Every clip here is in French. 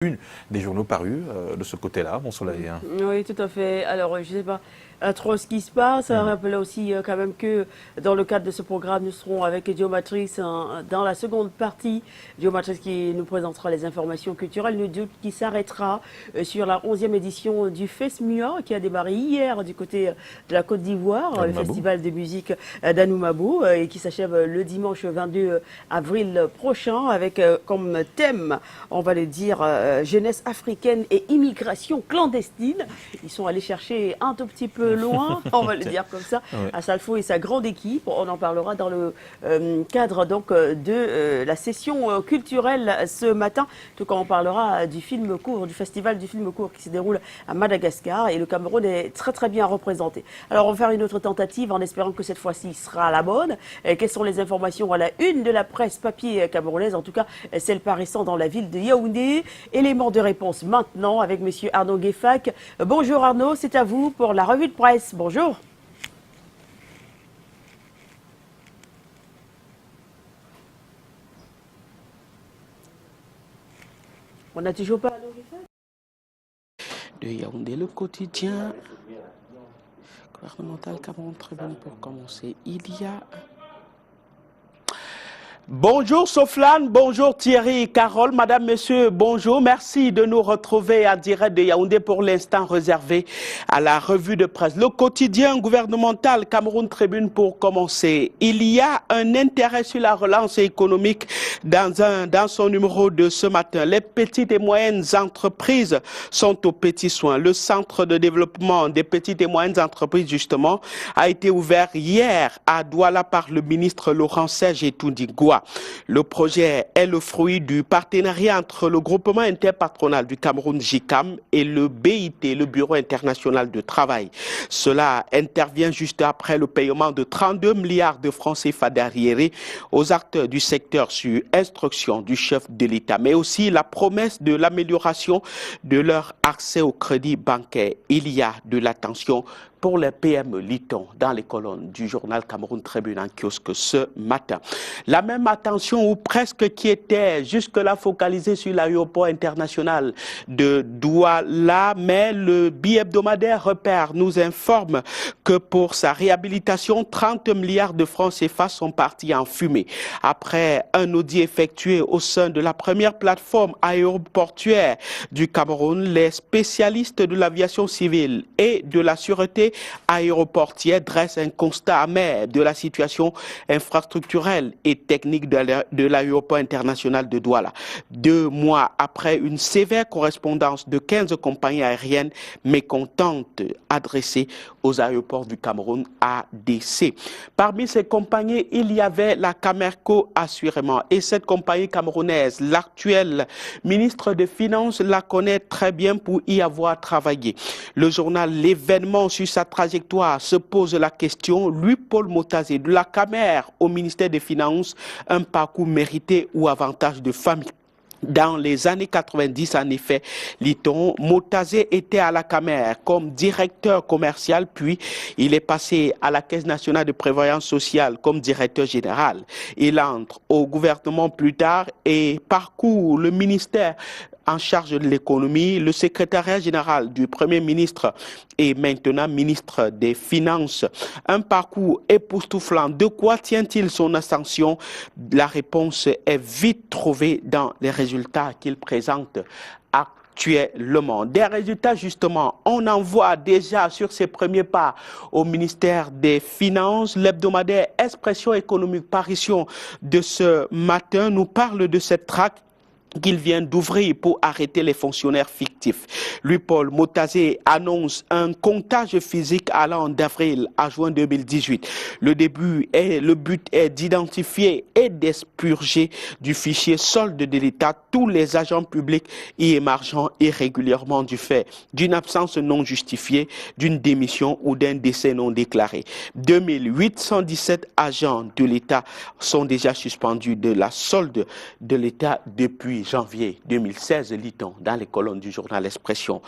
une des journaux parus de ce côté-là, mon soleil. Oui, tout à fait. Alors, je ne sais pas trop ce qui se passe. Ça rappelle aussi quand même que dans le cadre de ce programme, nous serons avec Geomatrix dans la seconde partie. Geomatrix qui nous présentera les informations culturelles, nous dit qui s'arrêtera sur la 11e édition du FESMUA qui a démarré hier du côté de la Côte d'Ivoire, le festival de musique d'Anoumabou et qui s'achève le dimanche 22 avril prochain avec comme thème, on va le dire, jeunesse africaine et immigration clandestine. Ils sont allés chercher un tout petit peu loin, on va le dire comme ça, à Salfo et sa grande équipe. On en parlera dans le cadre donc de la session culturelle ce matin, tout comme on parlera du film court, du festival du film court qui se déroule à Madagascar et le Cameroun est très très bien représenté. Alors on va faire une autre tentative en espérant que cette fois-ci sera la bonne. Quelles sont les informations à la une de la presse papier camerounaise, en tout cas celle paraissant dans la ville de Yaoundé? Élément de réponse maintenant avec monsieur Arnaud Guéfac. Bonjour Arnaud, c'est à vous pour la revue de presse. Bonjour. On n'a toujours pas Arnaud Guéfac? De Yaoundé, le quotidien gouvernemental Cameroun Tribune pour commencer. Il y a... Bonjour Soflane, bonjour Thierry, Carole, madame, monsieur, bonjour. Merci de nous retrouver en direct de Yaoundé pour l'instant réservé à la revue de presse. Le quotidien gouvernemental Cameroun Tribune pour commencer. Il y a un intérêt sur la relance économique dans son numéro de ce matin. Les petites et moyennes entreprises sont aux petits soins. Le centre de développement des petites et moyennes entreprises, justement, a été ouvert hier à Douala par le ministre Laurent Serge Etundingwa. Le projet est le fruit du partenariat entre le groupement interpatronal du Cameroun JICAM et le BIT, le Bureau international de travail. Cela intervient juste après le paiement de 32 milliards de francs CFA d'arriérés aux acteurs du secteur sur instruction du chef de l'État, mais aussi la promesse de l'amélioration de leur accès au crédit bancaire. Il y a de l'attention pour les PME, lit-on dans les colonnes du journal Cameroun Tribune en kiosque ce matin. La même attention ou presque qui était jusque-là focalisée sur l'aéroport international de Douala, mais le bi-hebdomadaire Repère nous informe que pour sa réhabilitation, 30 milliards de francs CFA sont partis en fumée. Après un audit effectué au sein de la première plateforme aéroportuaire du Cameroun, les spécialistes de l'aviation civile et de la sûreté aéroportière dresse un constat amer de la situation infrastructurelle et technique de l'aéroport international de Douala. 2 mois après une sévère correspondance de 15 compagnies aériennes mécontentes adressées aux aéroports du Cameroun ADC. Parmi ces compagnies, il y avait la Camerco assurément. Et cette compagnie camerounaise, l'actuel ministre des Finances la connaît très bien pour y avoir travaillé. Le journal L'événement sur sa trajectoire se pose la question, lui Paul Motazé de la Camer au ministère des Finances, un parcours mérité ou avantage de famille. Dans les années 90, en effet, lit-on, Motazé était à la Camer comme directeur commercial, puis il est passé à la Caisse nationale de prévoyance sociale comme directeur général. Il entre au gouvernement plus tard et parcourt le ministère en charge de l'économie, le secrétariat général du Premier ministre et maintenant ministre des Finances. Un parcours époustouflant. De quoi tient-il son ascension? La réponse est vite trouvée dans les résultats qu'il présente actuellement. Des résultats, justement, on en voit déjà sur ses premiers pas au ministère des Finances. L'hebdomadaire Expression économique, parution de ce matin, nous parle de cette traque qu'il vient d'ouvrir pour arrêter les fonctionnaires fictifs. Lui, Paul Motazé, annonce un comptage physique allant d'avril à juin 2018. Le but est d'identifier et d'expurger du fichier solde de l'État tous les agents publics y émargeant irrégulièrement du fait d'une absence non justifiée, d'une démission ou d'un décès non déclaré. 2817 agents de l'État sont déjà suspendus de la solde de l'État depuis depuis janvier 2016, lit-on dans les colonnes du journal Expression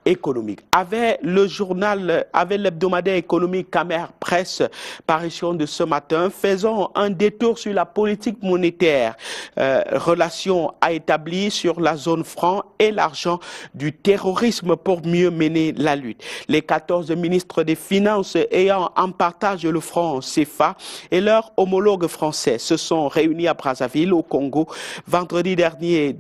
économique. Avec l'hebdomadaire économique Camer Presse, parution de ce matin, faisons un détour sur la politique monétaire, relation à établir sur la zone franc et l'argent du terrorisme pour mieux mener la lutte. Les 14 ministres des Finances ayant en partage le franc CFA et leurs homologues français se sont réunis à Brazzaville au Congo vendredi dernier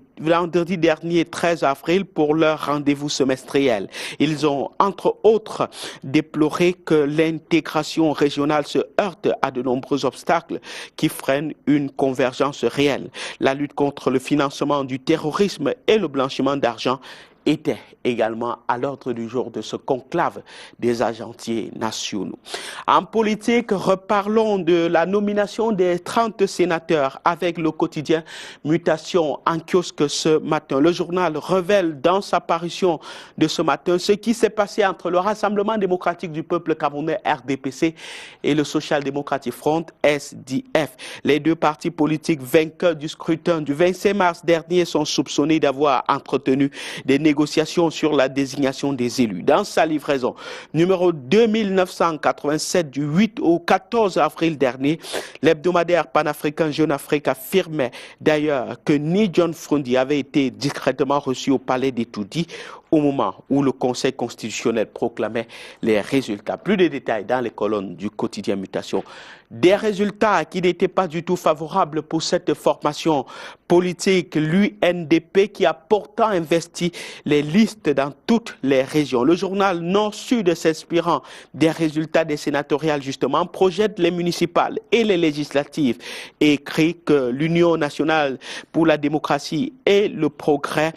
13 avril pour leur rendez-vous semestriel. Ils ont entre autres déploré que l'intégration régionale se heurte à de nombreux obstacles qui freinent une convergence réelle. La lutte contre le financement du terrorisme et le blanchiment d'argent était également à l'ordre du jour de ce conclave des agentiers nationaux. En politique, reparlons de la nomination des 30 sénateurs avec le quotidien Mutation en kiosque ce matin. Le journal révèle dans sa parution de ce matin ce qui s'est passé entre le Rassemblement démocratique du peuple camerounais RDPC et le Social Democratic Front SDF. Les deux partis politiques vainqueurs du scrutin du 25 mars dernier sont soupçonnés d'avoir entretenu des négociations sur la désignation des élus. Dans sa livraison numéro 2987 du 8 au 14 avril dernier, l'hebdomadaire panafricain Jeune Afrique affirmait d'ailleurs que ni John Frundi avait été discrètement reçu au palais d'Etoudi au moment où le Conseil constitutionnel proclamait les résultats. Plus de détails dans les colonnes du quotidien Mutation. Des résultats qui n'étaient pas du tout favorables pour cette formation politique, l'UNDP, qui a pourtant investi les listes dans toutes les régions. Le journal Nord-Sud, s'inspirant des résultats des sénatoriales justement, projette les municipales et les législatives et écrit que l'Union nationale pour la démocratie et le progrès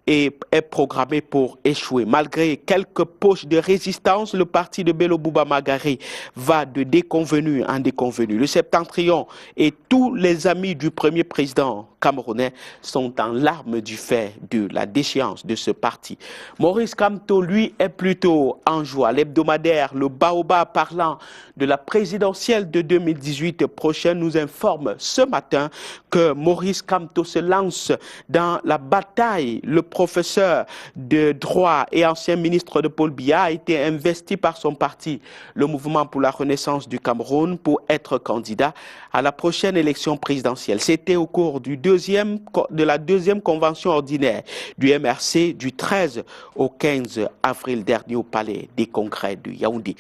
est programmé pour échouer. Malgré quelques poches de résistance, le parti de Bello Bouba Magari va de déconvenu en déconvenu. Le Septentrion et tous les amis du premier président camerounais sont en larmes du fait de la déchéance de ce parti. Maurice Kamto, lui, est plutôt en joie. L'hebdomadaire Le Baobab, parlant de la présidentielle de 2018 prochaine, nous informe ce matin que Maurice Kamto se lance dans la bataille. Le professeur de droit et ancien ministre de Paul Biya a été investi par son parti, le Mouvement pour la Renaissance du Cameroun, pour être candidat à la prochaine élection présidentielle. C'était au cours de la deuxième convention ordinaire du MRC du 13 au 15 avril dernier au Palais des Congrès de Yaoundé.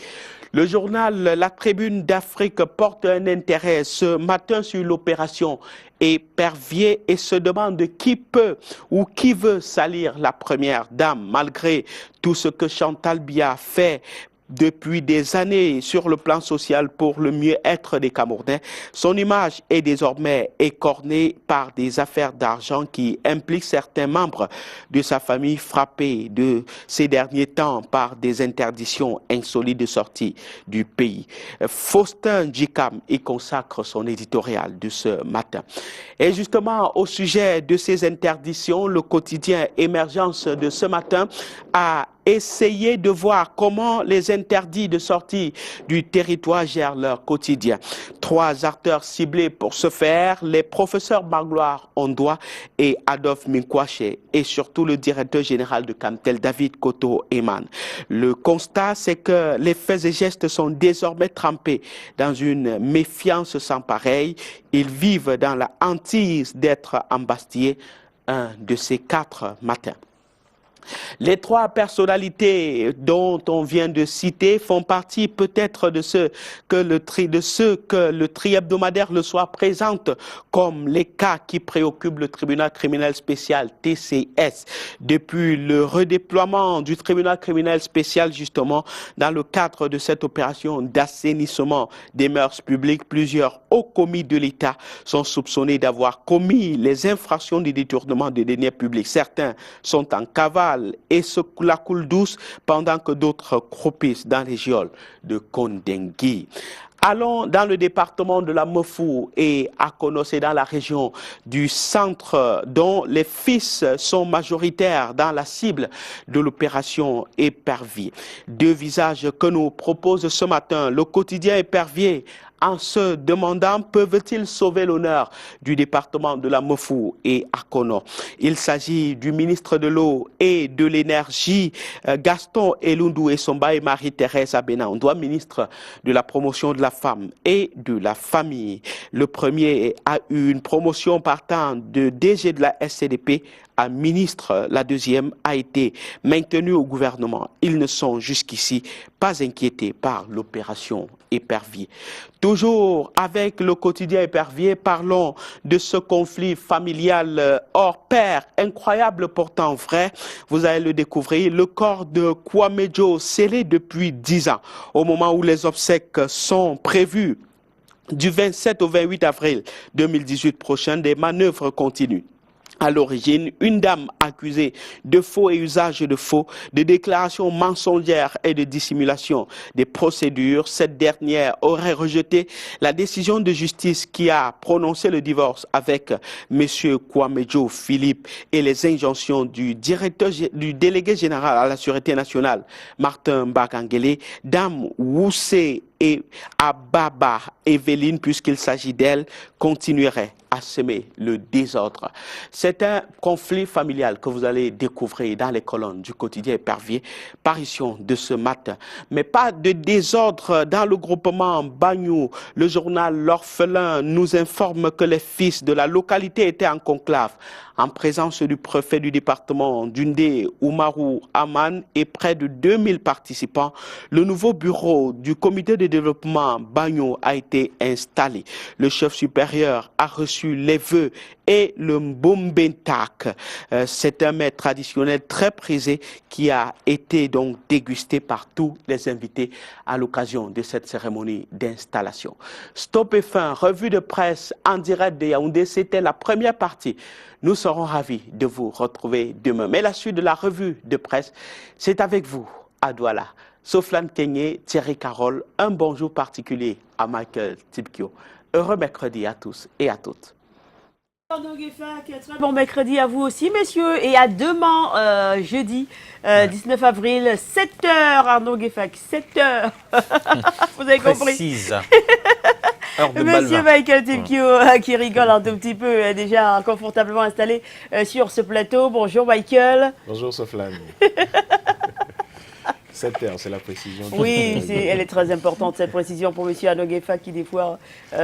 Le journal La Tribune d'Afrique porte un intérêt ce matin sur l'opération Épervier et se demande qui peut ou qui veut salir la première dame malgré tout ce que Chantal Biya fait depuis des années sur le plan social pour le mieux-être des Camerounais. Son image est désormais écornée par des affaires d'argent qui impliquent certains membres de sa famille frappés de ces derniers temps par des interdictions insolites de sortie du pays. Faustin Djikam y consacre son éditorial de ce matin. Et justement, au sujet de ces interdictions, le quotidien Émergence de ce matin a essayé de voir comment les interdits de sortie du territoire gèrent leur quotidien. 3 acteurs ciblés pour ce faire, les professeurs Magloire Ondoa et Adolphe Minkwache et surtout le directeur général de Camtel, David Koto Eman. Le constat, c'est que les faits et gestes sont désormais trempés dans une méfiance sans pareille. Ils vivent dans la hantise d'être embastillés un de ces 4 matins. Les 3 personnalités dont on vient de citer font partie peut-être de ceux que le tri hebdomadaire Le Soir présente comme les cas qui préoccupent le tribunal criminel spécial TCS. Depuis le redéploiement du tribunal criminel spécial justement dans le cadre de cette opération d'assainissement des mœurs publiques, plusieurs hauts commis de l'État sont soupçonnés d'avoir commis les infractions du détournement de deniers publics. Certains sont en cavale et la coule douce pendant que d'autres croupissent dans les geôles de Kondengui. Allons dans le département de la Mefou et à Konosé dans la région du centre dont les fils sont majoritaires dans la cible de l'opération Épervier. 2 visages que nous propose ce matin le quotidien Épervier en se demandant peuvent-ils sauver l'honneur du département de la Mofou et Akono. Il s'agit du ministre de l'Eau et de l'Énergie, Gaston Elundou Essomba, et Marie-Thérèse Abena-Ondoa, ministre de la promotion de la femme et de la famille. Le premier a eu une promotion partant de DG de la SCDP à ministre. La deuxième a été maintenue au gouvernement. Ils ne sont jusqu'ici pas inquiétés par l'opération Épervier. Toujours avec le quotidien Épervier, parlons de ce conflit familial hors pair, incroyable pourtant vrai. Vous allez le découvrir. Le corps de Kwamejo, scellé depuis 10 ans, au moment où les obsèques sont prévues du 27 au 28 avril 2018 prochain, des manœuvres continuent. À l'origine, une dame accusée de faux et usage de faux, de déclarations mensongères et de dissimulation des procédures. Cette dernière aurait rejeté la décision de justice qui a prononcé le divorce avec M. Kwamejo Philippe et les injonctions du délégué général à la Sûreté nationale, Martin Bakangele, dame Woussé et Ababa Evelyne, puisqu'il s'agit d'elle, continuerait à semer le désordre. C'est un conflit familial que vous allez découvrir dans les colonnes du quotidien Épervier, parution de ce matin. Mais pas de désordre dans le groupement Bagnou. Le journal L'Orphelin nous informe que les fils de la localité étaient en conclave en présence du préfet du département d'Undé, Oumarou Aman, et près de 2000 participants. Le nouveau bureau du comité de développement Bagnou a été installé. Le chef supérieur a reçu les vœux et le Mbombentak. C'est un mets traditionnel très prisé qui a été donc dégusté par tous les invités à l'occasion de cette cérémonie d'installation. Stop et fin, revue de presse en direct de Yaoundé, c'était la première partie. Nous serons ravis de vous retrouver demain. Mais la suite de la revue de presse, c'est avec vous à Douala. Soflane Kenyé, Thierry Carole, un bonjour particulier à Michael Tibkio. Heureux mercredi à tous et à toutes. Très bon mercredi à vous aussi, messieurs, et à demain, jeudi 19 avril, 7h, Arnaud Gueffac, 7h. Vous avez compris? Précise. Monsieur Michael Tibkio, qui rigole un tout petit peu, déjà confortablement installé sur ce plateau. Bonjour Michael. Bonjour Soflane. 7 heures, c'est la précision. Oui, elle est très importante, cette précision pour M. Anoguefa qui, des fois,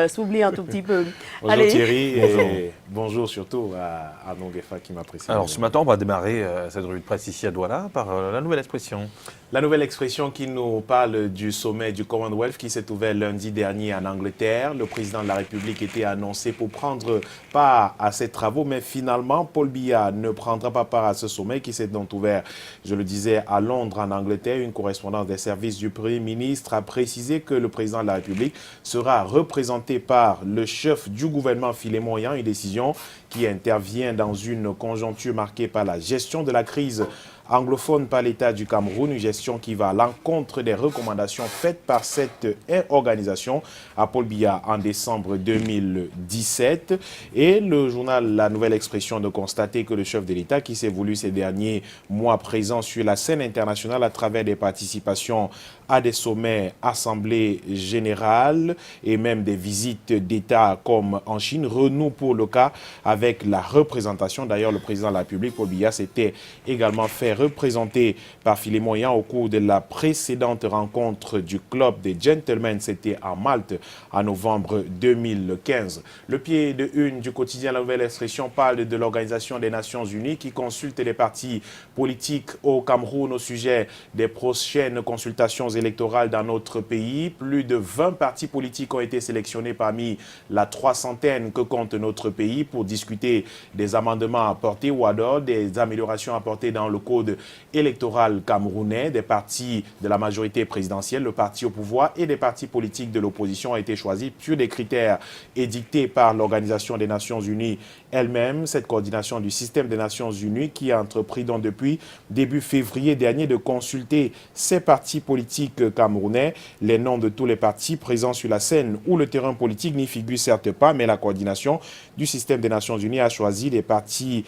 s'oublie un tout petit peu. Bonjour Allez. Thierry et bonjour surtout à Anoguefa qui m'a précisé. Alors ce matin, on va démarrer cette revue de presse ici à Douala par la nouvelle expression. La nouvelle expression qui nous parle du sommet du Commonwealth qui s'est ouvert lundi dernier en Angleterre. Le président de la République était annoncé pour prendre part à ces travaux, mais finalement, Paul Biya ne prendra pas part à ce sommet qui s'est donc ouvert, je le disais, à Londres, en Angleterre. Une correspondance des services du Premier ministre a précisé que le président de la République sera représenté par le chef du gouvernement Philémon Yan, une décision qui intervient dans une conjoncture marquée par la gestion de la crise anglophone par l'État du Cameroun, une gestion qui va à l'encontre des recommandations faites par cette organisation à Paul Biya en décembre 2017. Et le journal La Nouvelle Expression de constater que le chef de l'État, qui s'est voulu ces derniers mois présent sur la scène internationale à travers des participations à des sommets, assemblées générales et même des visites d'État comme en Chine, renoue pour le cas avec la représentation. D'ailleurs, le président de la République, Paul Biya, s'était également fait représenter par Philémon Yan au cours de la précédente rencontre du club des gentlemen. C'était à Malte en novembre 2015. Le pied de une du quotidien La Nouvelle Expression parle de l'Organisation des Nations Unies qui consulte les partis politiques au Cameroun au sujet des prochaines consultations électorales dans notre pays. Plus de 20 partis politiques ont été sélectionnés parmi la 300aine que compte notre pays pour discuter des amendements apportés ou alors des améliorations apportées dans le code électoral camerounais. Des partis de la majorité présidentielle, le parti au pouvoir et des partis politiques de l'opposition ont été choisis sur des critères édictés par l'Organisation des Nations Unies elle-même. Cette coordination du système des Nations Unies qui a entrepris donc depuis début février dernier de consulter ces partis politiques camerounais. Les noms de tous les partis présents sur la scène ou le terrain politique n'y figurent certes pas, mais la coordination du système des Nations Unies a choisi des partis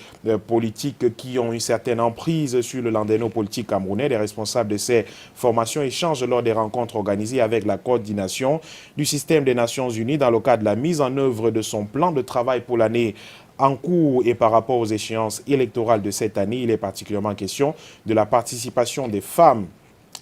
politiques qui ont une certaine emprise sur le landerneau politique camerounais. Les responsables de ces formations échangent lors des rencontres organisées avec la coordination du système des Nations Unies dans le cadre de la mise en œuvre de son plan de travail pour l'année en cours et par rapport aux échéances électorales de cette année. Il est particulièrement question de la participation des femmes,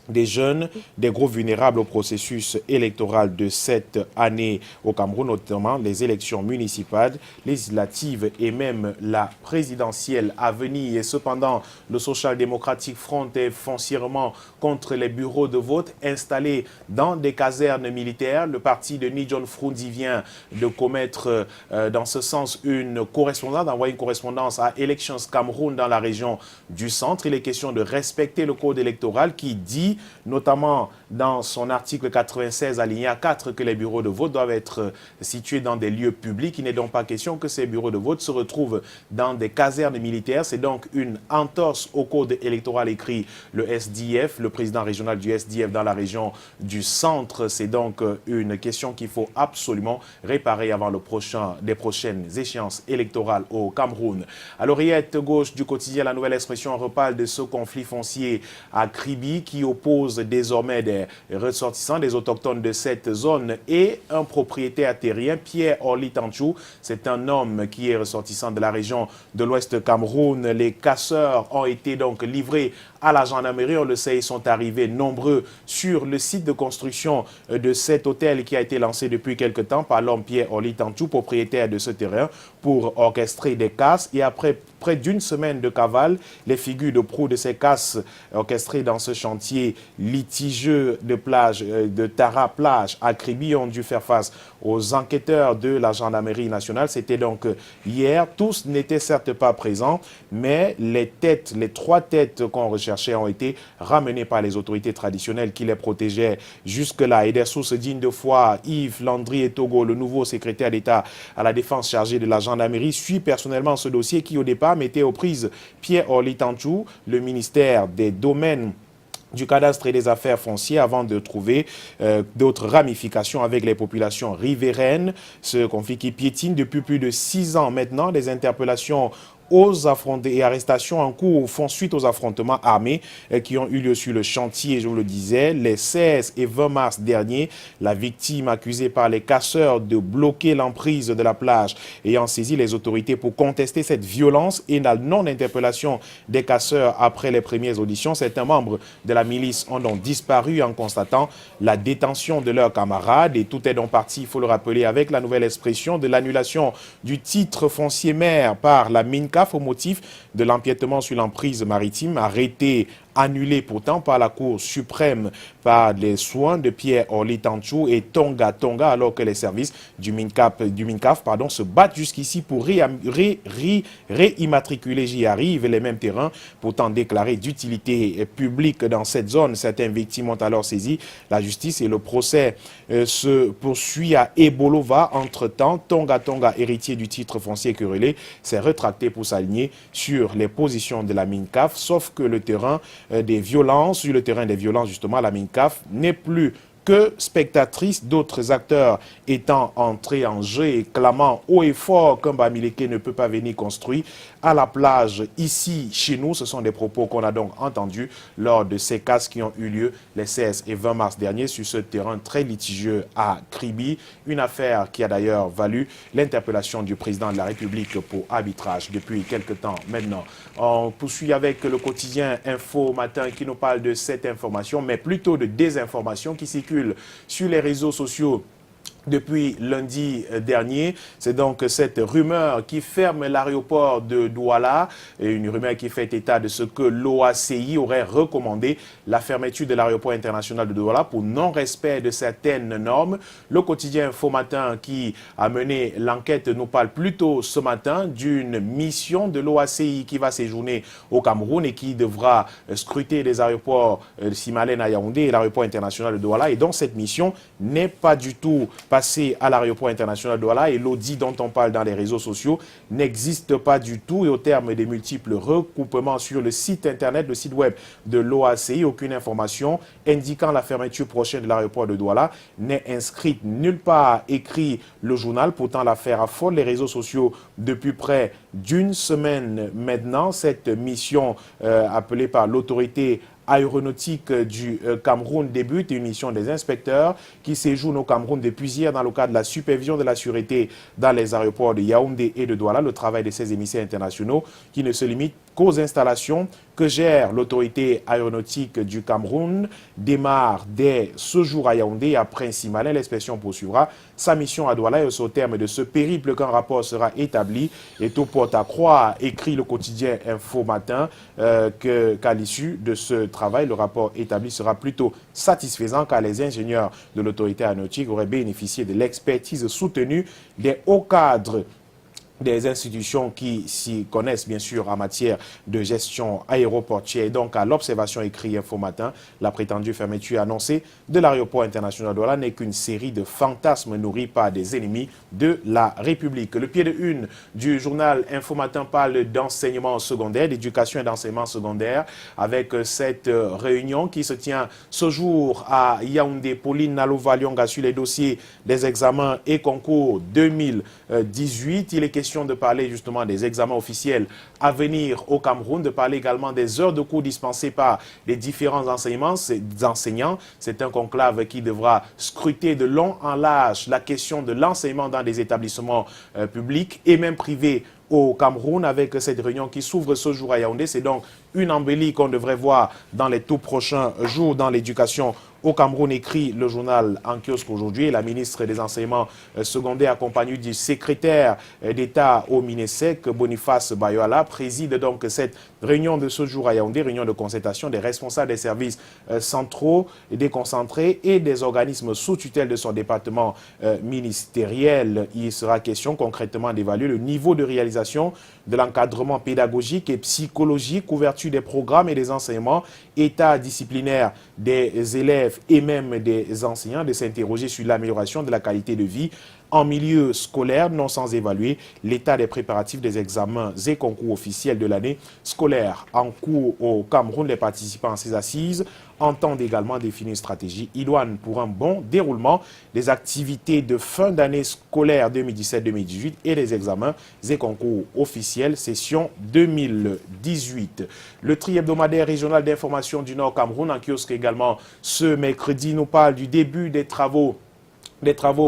des jeunes, des groupes vulnérables au processus électoral de cette année au Cameroun, notamment les élections municipales, législatives et même la présidentielle à venir. Et cependant, le Social Democratic Front est foncièrement contre les bureaux de vote installés dans des casernes militaires. Le parti de Nijon Frundi vient de commettre dans ce sens une correspondance, d'envoyer une correspondance à Elections Cameroun dans la région du centre. Il est question de respecter le code électoral qui dit, notamment dans son article 96 alinéa 4, que les bureaux de vote doivent être situés dans des lieux publics. Il n'est donc pas question que ces bureaux de vote se retrouvent dans des casernes militaires. C'est donc une entorse au code électoral, écrit le SDF, le président régional du SDF dans la région du centre. C'est donc une question qu'il faut absolument réparer avant des prochaines échéances électorales au Cameroun. À l'oreillette gauche du quotidien La Nouvelle Expression, on reparle de ce conflit foncier à Kribi qui oppose désormais des ressortissants, des autochtones de cette zone et un propriétaire terrien, Pierre Orly Tanchou. C'est un homme qui est ressortissant de la région de l'Ouest Cameroun. Les casseurs ont été donc livrés à la gendarmerie. On le sait, ils sont arrivés nombreux sur le site de construction de cet hôtel qui a été lancé depuis quelque temps par l'homme Pierre Orly Tanchou, propriétaire de ce terrain, pour orchestrer des casses. Et après près d'une semaine de cavale, les figures de proue de ces casses orchestrées dans ce chantier litigieux de plage, de Tara Plage à Kribi, ont dû faire face aux enquêteurs de la gendarmerie nationale. C'était donc hier. Tous n'étaient certes pas présents, mais les trois têtes qu'on recherchait ont été ramenées par les autorités traditionnelles qui les protégeaient jusque-là. Et des sources dignes de foi, Yves Landry et Togo, le nouveau secrétaire d'État à la défense chargé de la gendarmerie, suit personnellement ce dossier qui au départ mettait aux prises Pierre Orly Tanchou, le ministère des Domaines, du cadastre et des affaires foncières, avant de trouver d'autres ramifications avec les populations riveraines. Ce conflit qui piétine depuis plus de 6 ans maintenant. Des interpellations aux affrontements et arrestations en cours font suite aux affrontements armés qui ont eu lieu sur le chantier, je vous le disais, les 16 et 20 mars dernier. La victime accusée par les casseurs de bloquer l'emprise de la plage ayant saisi les autorités pour contester cette violence et la non-interpellation des casseurs après les premières auditions. Certains membres de la milice ont donc disparu en constatant la détention de leurs camarades et tout est donc parti, il faut le rappeler, avec la nouvelle expression de l'annulation du titre foncier mer par la MINCAF au motif de l'empiètement sur l'emprise maritime, arrêté, annulé pourtant par la Cour suprême par les soins de Pierre Orly Tanchou et Tonga, alors que les services du MINCAF se battent jusqu'ici pour réimmatriculer, j'y arrive, les mêmes terrains pourtant déclarés d'utilité publique dans cette zone. Certaines victimes ont alors saisi la justice et le procès se poursuit à Ebolova. Entre-temps, Tonga, héritier du titre foncier querellé, s'est rétracté pour s'aligner sur les positions de la MINCAF, sauf que le terrain des violences, sur le terrain des violences, justement, la MINCAF n'est plus que spectatrice, d'autres acteurs étant entrés en jeu et clamant haut et fort qu'un Bamileke ne peut pas venir construire à la plage ici, chez nous. Ce sont des propos qu'on a donc entendus lors de ces casses qui ont eu lieu les 16 et 20 mars dernier sur ce terrain très litigieux à Kribi. Une affaire qui a d'ailleurs valu l'interpellation du président de la République pour arbitrage depuis quelque temps maintenant. On poursuit avec le quotidien Info Matin qui nous parle de cette information, mais plutôt de désinformation qui circule sur les réseaux sociaux depuis lundi dernier. C'est donc cette rumeur qui ferme l'aéroport de Douala, et une rumeur qui fait état de ce que l'OACI aurait recommandé la fermeture de l'aéroport international de Douala pour non-respect de certaines normes. Le quotidien Info Matin qui a mené l'enquête nous parle plutôt ce matin d'une mission de l'OACI qui va séjourner au Cameroun et qui devra scruter les aéroports de Simalène à Yaoundé et l'aéroport international de Douala. Et donc cette mission n'est pas du tout passer à l'aéroport international de Douala et l'audit dont on parle dans les réseaux sociaux n'existe pas du tout et au terme des multiples recoupements sur le site internet, le site web de l'OACI, aucune information indiquant la fermeture prochaine de l'aéroport de Douala n'est inscrite nulle part, écrit le journal. Pourtant, l'affaire affole les réseaux sociaux depuis près d'une semaine maintenant. Cette mission appelée par l'autorité aéronautique du Cameroun débute, une mission des inspecteurs qui séjournent au Cameroun depuis hier dans le cadre de la supervision de la sûreté dans les aéroports de Yaoundé et de Douala. Le travail de ces émissaires internationaux qui ne se limite qu'aux installations que gère l'autorité aéronautique du Cameroun démarre dès ce jour à Yaoundé et à Prince-Imalin. L'inspection poursuivra sa mission à Douala et au terme de ce périple qu'un rapport sera établi. Et tout porte à croire, écrit le quotidien Info Matin, qu'à l'issue de ce travail, le rapport établi sera plutôt satisfaisant car les ingénieurs de l'autorité aéronautique auraient bénéficié de l'expertise soutenue des hauts cadres des institutions qui s'y connaissent bien sûr en matière de gestion aéroportière. Et donc à l'observation écrit Info Matin, la prétendue fermeture annoncée de l'aéroport international de Douala n'est qu'une série de fantasmes nourris par des ennemis de la République. Le pied de une du journal Info Matin parle d'enseignement secondaire, d'éducation et d'enseignement secondaire avec cette réunion qui se tient ce jour à Yaoundé. Pauline Nalova-Lyonga sur les dossiers des examens et concours 2018. Il est question de parler justement des examens officiels à venir au Cameroun, de parler également des heures de cours dispensées par les différents enseignants. C'est un conclave qui devra scruter de long en large la question de l'enseignement dans des établissements publics et même privés au Cameroun avec cette réunion qui s'ouvre ce jour à Yaoundé. C'est donc une embellie qu'on devrait voir dans les tout prochains jours dans l'éducation au Cameroun, écrit le journal en kiosque aujourd'hui. La ministre des enseignements secondaires accompagnée du secrétaire d'État au MINESEC, Boniface Bayoala, préside donc cette réunion de ce jour à Yaoundé, réunion de concertation des responsables des services centraux et déconcentrés et des organismes sous tutelle de son département ministériel. Il sera question concrètement d'évaluer le niveau de réalisation de l'encadrement pédagogique et psychologique, ouverture des programmes et des enseignements, état disciplinaire des élèves et même des enseignants, de s'interroger sur l'amélioration de la qualité de vie en milieu scolaire, non sans évaluer l'état des préparatifs des examens et concours officiels de l'année scolaire en cours au Cameroun. Les participants à ces assises entendent également définir une stratégie idoine pour un bon déroulement des activités de fin d'année scolaire 2017-2018 et des examens et concours officiels session 2018. Le tri-hebdomadaire régional d'information du Nord Cameroun en kiosque également ce mercredi nous parle du début des travaux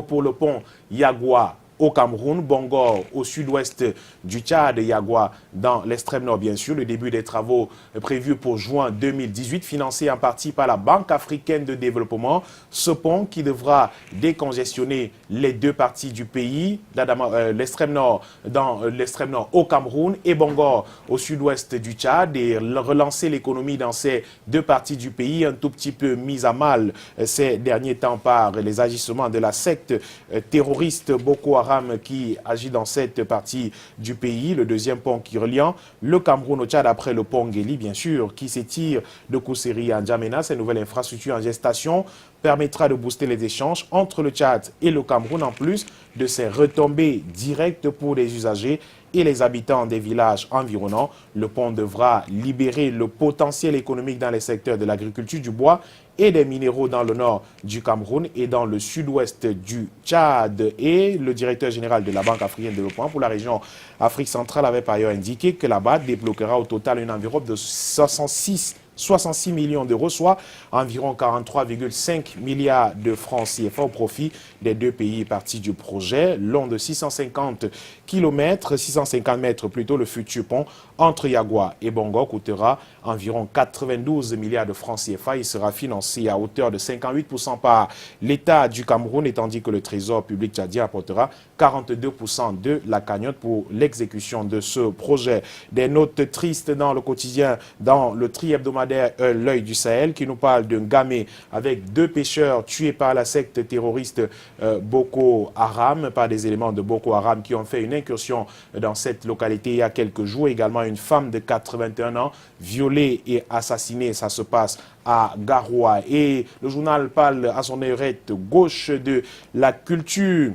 pour le pont Yagua au Cameroun, Bongor au sud-ouest du Tchad, Yagua dans l'extrême nord bien sûr. Le début des travaux prévus pour juin 2018, financé en partie par la Banque africaine de développement. Ce pont qui devra décongestionner les deux parties du pays, l'extrême nord au Cameroun et Bongor au sud-ouest du Tchad, et relancer l'économie dans ces deux parties du pays, un tout petit peu mise à mal ces derniers temps par les agissements de la secte terroriste Boko Haram qui agit dans cette partie du pays. Le deuxième pont qui reliant le Cameroun au Tchad après le pont Ngeli, bien sûr, qui s'étire de Kousséri à N'Djamena. Cette nouvelle infrastructure en gestation permettra de booster les échanges entre le Tchad et le Cameroun, en plus de ses retombées directes pour les usagers et les habitants des villages environnants. Le pont devra libérer le potentiel économique dans les secteurs de l'agriculture, du bois et des minéraux dans le nord du Cameroun et dans le sud-ouest du Tchad. Et le directeur général de la Banque africaine de développement pour la région Afrique centrale avait par ailleurs indiqué que la BAD débloquera au total une enveloppe de 66 millions d'euros, soit environ 43,5 milliards de francs CFA au profit des deux pays partis du projet. Long de 650 mètres plutôt, le futur pont entre Yagua et Bongo coûtera environ 92 milliards de francs CFA. Il sera financé à hauteur de 58% par l'État du Cameroun, et tandis que le Trésor public tchadien apportera 42% de la cagnotte pour l'exécution de ce projet. Des notes tristes dans le quotidien, dans le tri-hebdomadaire L'œil du Sahel, qui nous parle d'un Gamé avec deux pêcheurs tués par la secte terroriste Boko Haram, par des éléments de Boko Haram qui ont fait une incursion dans cette localité il y a quelques jours. Également justement une femme de 81 ans violée et assassinée. Ça se passe à Garoua. Et le journal parle à son oreillette gauche de la culture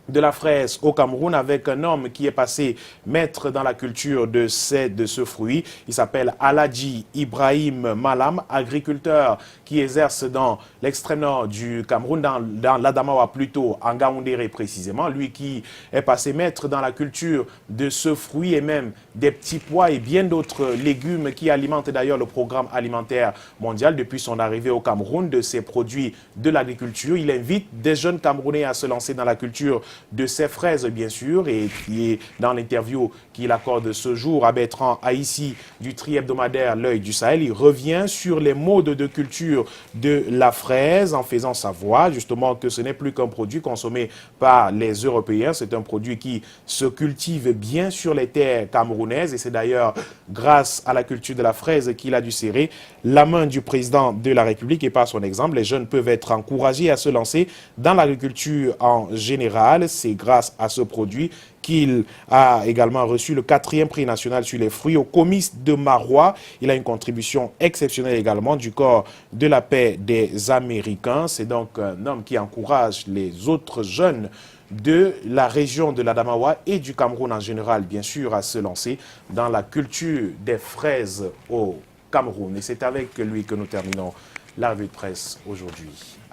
de la fraise au Cameroun avec un homme qui est passé maître dans la culture de ce fruit. Il s'appelle Aladji Ibrahim Malam, agriculteur qui exerce dans l'extrême nord du Cameroun, dans l'Adamawa plutôt, en Gaoundéré précisément. Lui qui est passé maître dans la culture de ce fruit et même des petits pois et bien d'autres légumes qui alimentent d'ailleurs le programme alimentaire mondial depuis son arrivée au Cameroun de ces produits de l'agriculture. Il invite des jeunes Camerounais à se lancer dans la culture de ces fraises, bien sûr, et qui est dans l'interview qu'il accorde ce jour à Bertrand Haïssi du tri-hebdomadaire L'Œil du Sahel. Il revient sur les modes de culture de la fraise en faisant savoir justement que ce n'est plus qu'un produit consommé par les Européens. C'est un produit qui se cultive bien sur les terres camerounaises et c'est d'ailleurs grâce à la culture de la fraise qu'il a dû serrer la main du président de la République et par son exemple, les jeunes peuvent être encouragés à se lancer dans l'agriculture en général. C'est grâce à ce produit qu'il a également reçu le 4e prix national sur les fruits au Comice de Marois. Il a une contribution exceptionnelle également du corps de la paix des Américains. C'est donc un homme qui encourage les autres jeunes de la région de l'Adamawa et du Cameroun en général, bien sûr, à se lancer dans la culture des fraises au Cameroun. Et c'est avec lui que nous terminons la revue de presse aujourd'hui.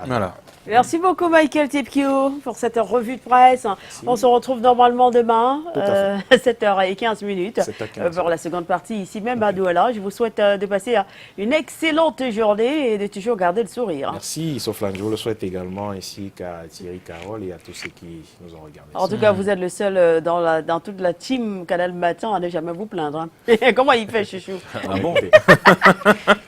Voilà. Merci beaucoup Michael Tipkio pour cette revue de presse. On se retrouve normalement demain à 7h15 pour la seconde partie ici même à Douala. Je vous souhaite de passer une excellente journée et de toujours garder le sourire. Merci Soflane, je vous le souhaite également ainsi qu'à Thierry Carole et à tous ceux qui nous ont regardés. En tout cas, vous êtes le seul dans toute la team Canal Matin à ne jamais vous plaindre. Hein. Comment il fait, chouchou? Ah bon?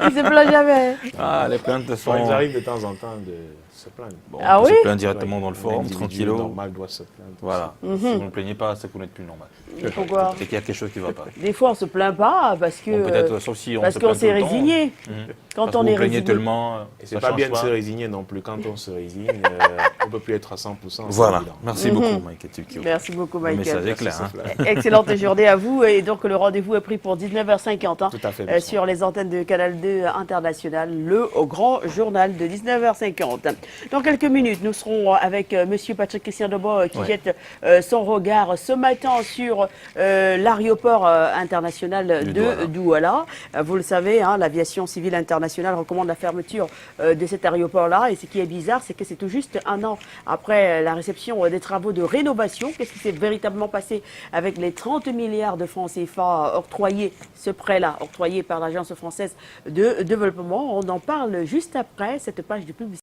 Il se plaint jamais. Ah, les plaintes sont... Ils arrivent de temps en temps de se plaindre. Bon, ah on peut oui? se plaindre directement dans le forum, tranquillo. Normal doit se plaindre. Voilà. Si vous ne plaignez pas, c'est que vous n'êtes plus normal. Pourquoi? C'est qu'il y a quelque chose qui ne va pas. Des fois, on se plaint pas parce que Bon, peut-être, sauf si on parce se qu'on plaint s'est tout le temps. résigné. Quand Parce on que est vous plaignez résigné. tellement, Et c'est ça pas change bien de se résigner non plus. Quand on se résigne, on ne peut plus être à 100%. Voilà. Évident. Merci beaucoup, Mike Tipkio. Merci beaucoup, Le Michael. message est clair. Hein. Excellente journée à vous. Et donc, le rendez-vous est pris pour 19h50 hein, Tout à fait, sur les antennes de Canal 2 International, le grand journal de 19h50. Dans quelques minutes, nous serons avec Monsieur Patrick Christian Debo qui jette son regard ce matin sur l'aéroport international de Douala. Vous le savez, hein, l'aviation civile internationale recommande la fermeture de cet aéroport-là. Et ce qui est bizarre, c'est que c'est tout juste un an après la réception des travaux de rénovation. Qu'est-ce qui s'est véritablement passé avec les 30 milliards de francs CFA octroyés, ce prêt-là, octroyé par l'Agence française de développement? On en parle juste après cette page de publicité.